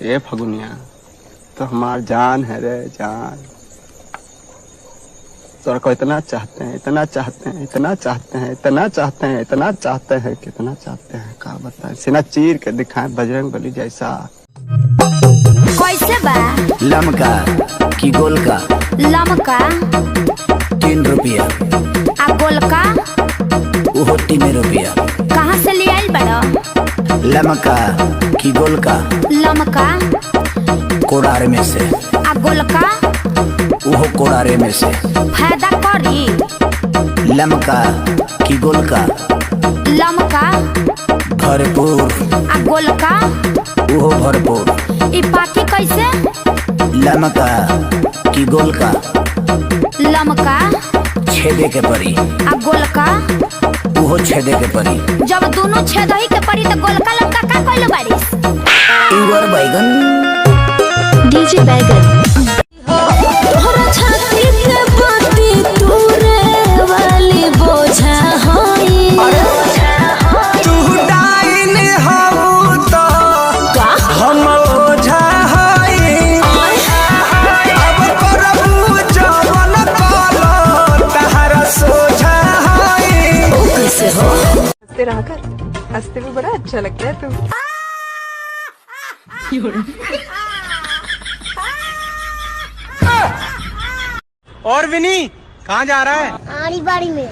ए फगुनिया तो हमार जान है रे जान। तोरा को इतना चाहते हैं, इतना चाहते हैं, इतना चाहते हैं, इतना चाहते हैं, इतना चाहते हैं, कितना चाहते हैं का बताएं। सीना चीर के दिखाएं बजरंग बली जैसा। कैसे बा? लमका की गोलका? लमका 3 रुपया। आ गोलका? वो 3 रुपया। कहाँ से ले आइल बड़ा? लमका की गोलका? लमका कोड़ार में से। आ गोलका? वो कोड़ारे में से। फायदा करी? लमका की गोलका? लमका भरपूर। आ गोलका? वो भरपूर। ई पाकी कैसे? लमका की गोलका? लमका छेदे के परी। आ गोलका? वो छेदे के परी। जब दोनों छेद ही के परी तो गोलका लमका का कइले बारिस? इवर बैगन। डीजे बैगन। तोहरा छाती पे बाती तूरे वाली बोझा होई। तू डाइन हऊ तो हम ओझा हई। अब प्रभु जवन पालो तहरा सोझा हई। कैसे हो? हंसते रहा कर, हंसते में बड़ा अच्छा लगता है तू। और विनी कहाँ जा रहा है? आड़ी बाड़ी में।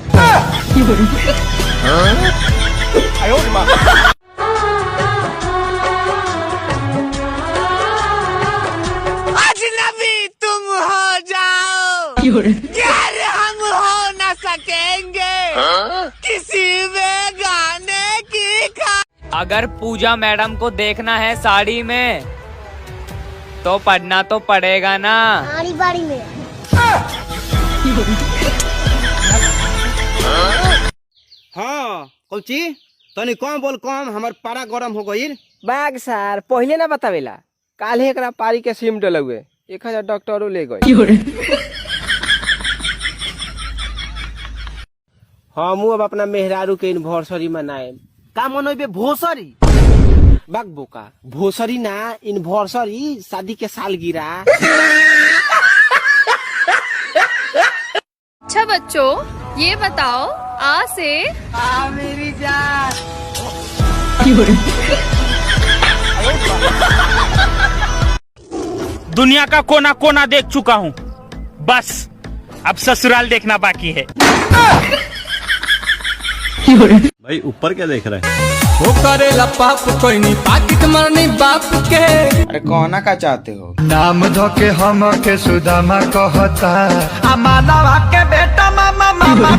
अजनबी तुम हो जाओ यार, हम हो न सकेंगे किसी में गाने की अगर पूजा मैडम को देखना है साड़ी में तो पढ़ना तो पड़ेगा ना। आड़ी बाड़ी में। हाँ कौची तनी कम बोल, कम हमार पारा गरम हो गईल। बाग सार पहले ना बतावेला, काल एकरा पारी के सिम डलुए 1000 डॉक्टरों ले गए। हमू अब अपना मेहरारू के इन्वर्सरी मनाए। का मनोबे भोसरी? बाग बोका भोसरी ना इन्वर्सरी, शादी के सालगिरह। अच्छा बच्चों ये बताओ आ से आ मेरी जान। दुनिया का कोना कोना देख चुका हूँ, बस अब ससुराल देखना बाकी है। भाई ऊपर क्या देख रहे हैं? वो करेला पाप कोई नहीं पाकिट मरनी बाप के। अरे कहना का चाहते हो? नाम धोके हम के सुदामा कहता, मानवा के बेटा मामा मामा